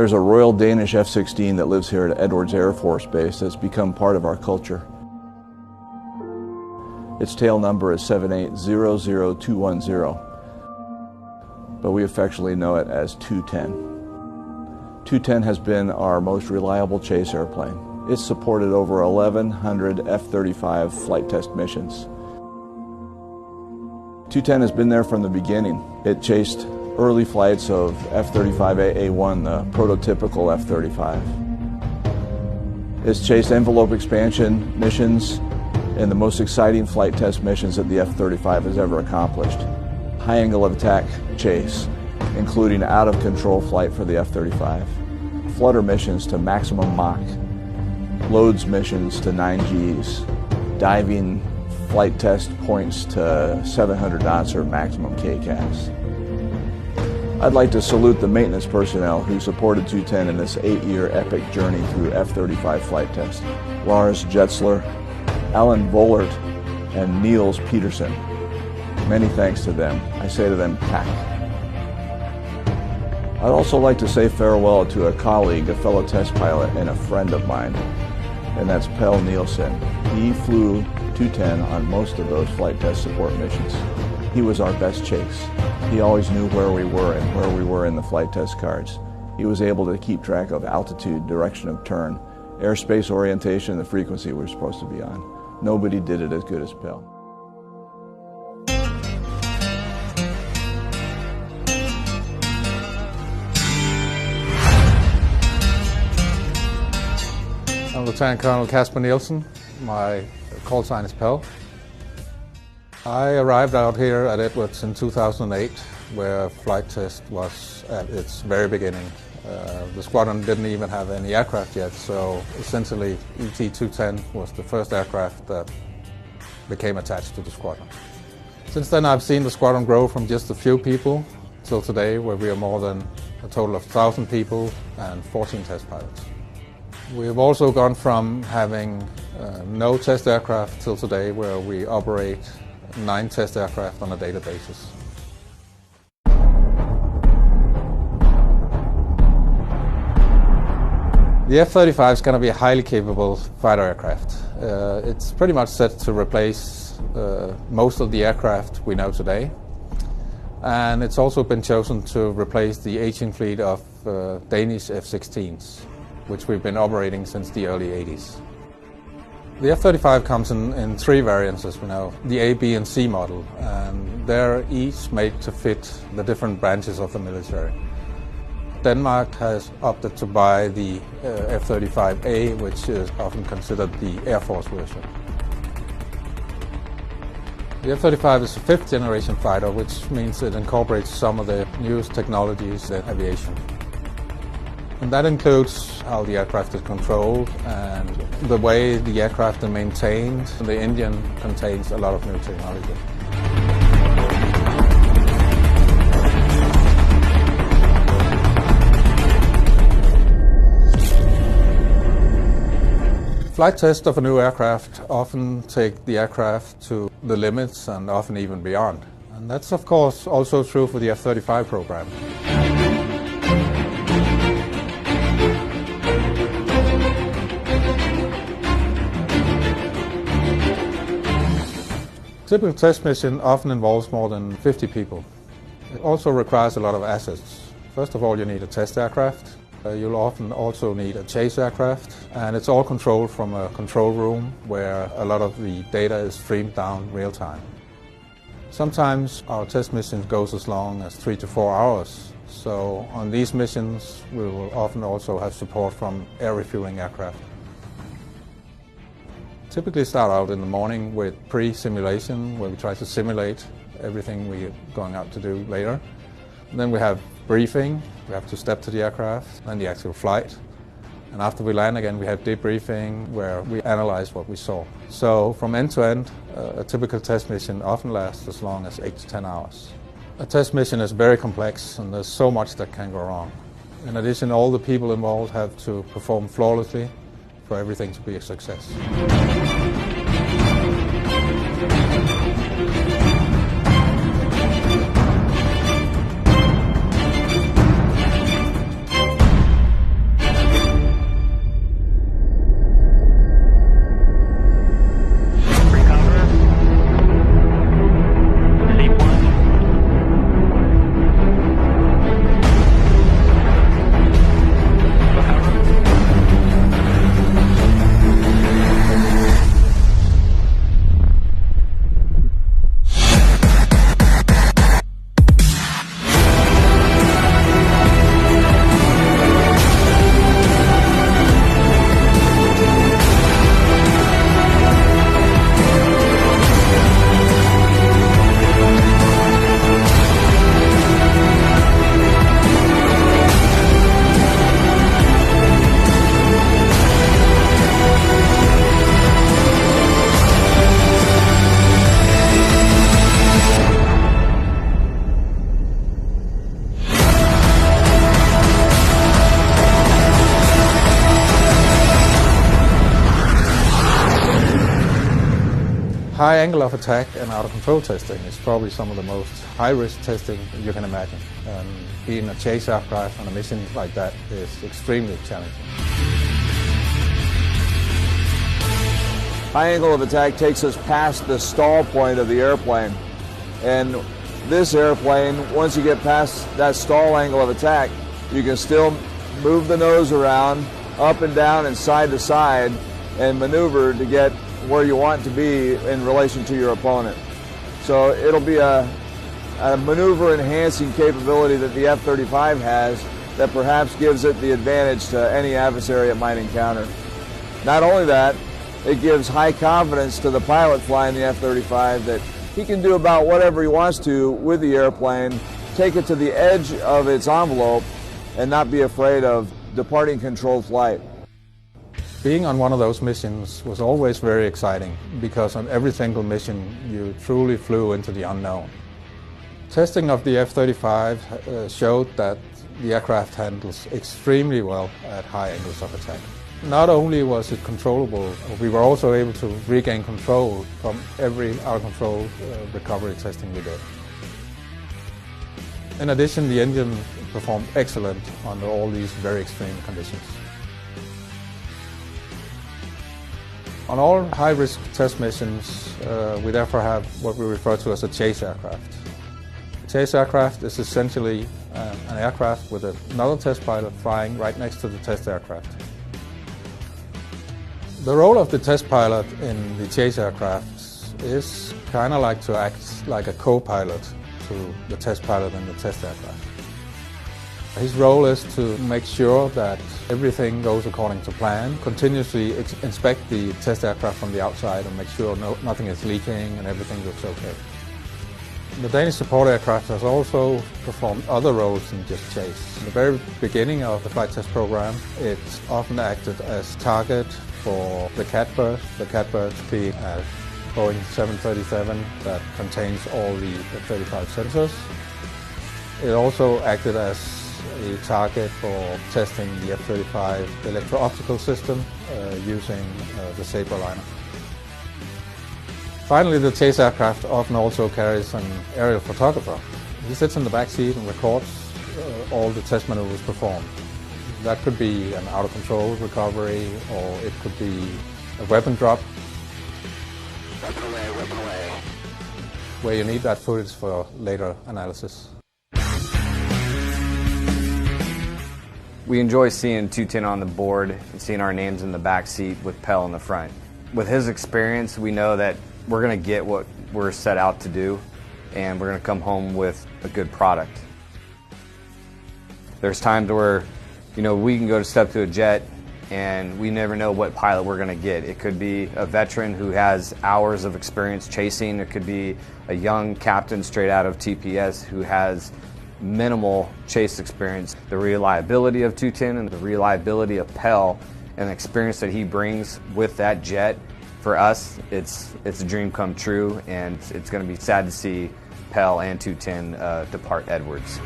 There's a Royal Danish F-16 that lives here at Edwards Air Force Base that's become part of our culture. Its tail number is 7800210, but we affectionately know it as 210. 210 has been our most reliable chase airplane. It's supported over 1,100 F-35 flight test missions. 210 has been there from the beginning. It chased early flights of F-35A1, the prototypical F-35. It's chased envelope expansion missions and the most exciting flight test missions that the F-35 has ever accomplished. High angle of attack chase, including out-of-control flight for the F-35. Flutter missions to maximum Mach. Loads missions to 9Gs. Diving flight test points to 700 knots or maximum KCAS. I'd like to salute the maintenance personnel who supported 210 in this 8-year epic journey through F-35 flight test. Lars Jetzler, Alan Vollert, and Niels Peterson. Many thanks to them. I say to them, tack. I'd also like to say farewell to a colleague, a fellow test pilot, and a friend of mine, and that's Pelle Nielsen. He flew 210 on most of those flight test support missions. He was our best chase. He always knew where we were and where we were in the flight test cards. He was able to keep track of altitude, direction of turn, airspace orientation, and the frequency we're supposed to be on. Nobody did it as good as Pelle. I'm Lieutenant Colonel Kasper Nielsen. My call sign is Pelle. I arrived out here at Edwards in 2008, where flight test was at its very beginning. The squadron didn't even have any aircraft yet, so essentially ET-210 was the first aircraft that became attached to the squadron. Since then I've seen the squadron grow from just a few people till today, where we are more than a total of 1,000 people and 14 test pilots. We have also gone from having no test aircraft till today, where we operate 9 test aircraft on a daily basis. The F-35 is going to be a highly capable fighter aircraft. It's pretty much set to replace most of the aircraft we know today. And it's also been chosen to replace the aging fleet of Danish F-16s, which we've been operating since the early 80s. The F-35 comes in 3 variants, as we know, the A, B and C model, and they're each made to fit the different branches of the military. Denmark has opted to buy the F-35A, which is often considered the Air Force version. The F-35 is a 5th generation fighter, which means it incorporates some of the newest technologies in aviation. And that includes how the aircraft is controlled and the way the aircraft is maintained. The engine contains a lot of new technology. Flight tests of a new aircraft often take the aircraft to the limits and often even beyond. And that's of course also true for the F-35 program. A typical test mission often involves more than 50 people. It also requires a lot of assets. First of all, you need a test aircraft. You'll often also need a chase aircraft, and it's all controlled from a control room where a lot of the data is streamed down real time. Sometimes our test mission goes as long as 3 to 4 hours. So on these missions, we will often also have support from air refueling aircraft. Typically start out in the morning with pre-simulation, where we try to simulate everything we're going out to do later. And then we have briefing, we have to step to the aircraft, then the actual flight. And after we land again, we have debriefing, where we analyze what we saw. So from end to end, a typical test mission often lasts as long as 8 to 10 hours. A test mission is very complex, and there's so much that can go wrong. In addition, all the people involved have to perform flawlessly for everything to be a success. high angle of attack and out of control testing is probably some of the most high-risk testing you can imagine. And being a chase aircraft on a mission like that is extremely challenging. High angle of attack takes us past the stall point of the airplane. And this airplane, once you get past that stall angle of attack, you can still move the nose around, up and down and side to side, and maneuver to get where you want to be in relation to your opponent. So it'll be a maneuver enhancing capability that the F-35 has that perhaps gives it the advantage to any adversary it might encounter. Not only that, it gives high confidence to the pilot flying the F-35 that he can do about whatever he wants to with the airplane, take it to the edge of its envelope, and not be afraid of departing controlled flight. Being on one of those missions was always very exciting because on every single mission you truly flew into the unknown. Testing of the F-35 showed that the aircraft handles extremely well at high angles of attack. Not only was it controllable, we were also able to regain control from every out-of-control recovery testing we did. In addition, the engine performed excellent under all these very extreme conditions. On all high-risk test missions, we therefore have what we refer to as a chase aircraft. A chase aircraft is essentially an aircraft with another test pilot flying right next to the test aircraft. The role of the test pilot in the chase aircraft is kind of like to act like a co-pilot to the test pilot in the test aircraft. His role is to make sure that everything goes according to plan, continuously inspect the test aircraft from the outside and make sure nothing is leaking and everything looks okay. The Danish support aircraft has also performed other roles than just chase. In the very beginning of the flight test program, it often acted as target for the catbird being a Boeing 737 that contains all the F-35 sensors. It also acted as a target for testing the F-35 electro-optical system using the Sabre liner. Finally, the chase aircraft often also carries an aerial photographer. He sits in the back seat and records all the test maneuvers performed. That could be an out-of-control recovery, or it could be a weapon drop, Weapon away. where you need that footage for later analysis. We enjoy seeing 210 on the board and seeing our names in the back seat with Pell in the front. With his experience, we know that we're going to get what we're set out to do, and we're going to come home with a good product. There's times where, we can go to step to a jet and we never know what pilot we're going to get. It could be a veteran who has hours of experience chasing. It could be a young captain straight out of TPS who has minimal chase experience. The reliability of 210 and the reliability of Pell and the experience that he brings with that jet, for us, it's a dream come true, and it's going to be sad to see Pell and 210 depart Edwards.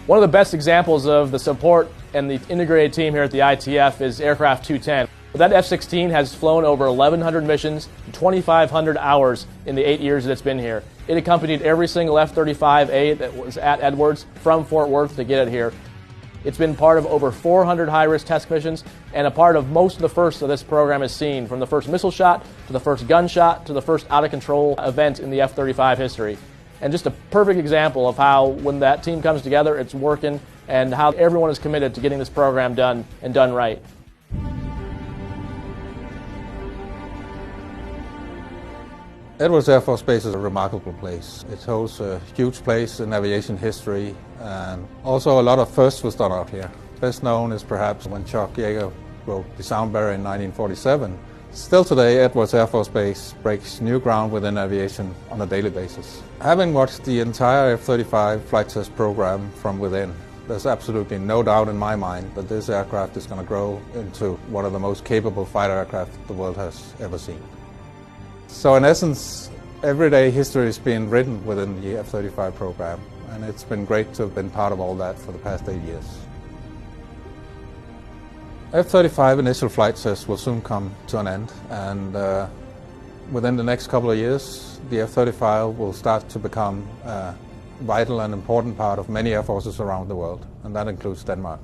One of the best examples of the support and the integrated team here at the ITF is Aircraft 210. That F-16 has flown over 1,100 missions, 2,500 hours in the 8 years that it's been here. It accompanied every single F-35A that was at Edwards from Fort Worth to get it here. It's been part of over 400 high-risk test missions and a part of most of the firsts that this program has seen, from the first missile shot to the first gunshot to the first out-of-control event in the F-35 history. And just a perfect example of how, when that team comes together, it's working, and how everyone is committed to getting this program done and done right. Edwards Air Force Base is a remarkable place. It holds a huge place in aviation history, and also a lot of firsts was done out here. Best known is perhaps when Chuck Yeager wrote The Sound Barrier in 1947. Still today, Edwards Air Force Base breaks new ground within aviation on a daily basis. Having watched the entire F-35 flight test program from within, there's absolutely no doubt in my mind that this aircraft is going to grow into one of the most capable fighter aircraft the world has ever seen. So in essence, everyday history is being written within the F-35 program, and it's been great to have been part of all that for the past 8 years. F-35 initial flight tests will soon come to an end, and within the next couple of years, the F-35 will start to become a vital and important part of many air forces around the world, and that includes Denmark.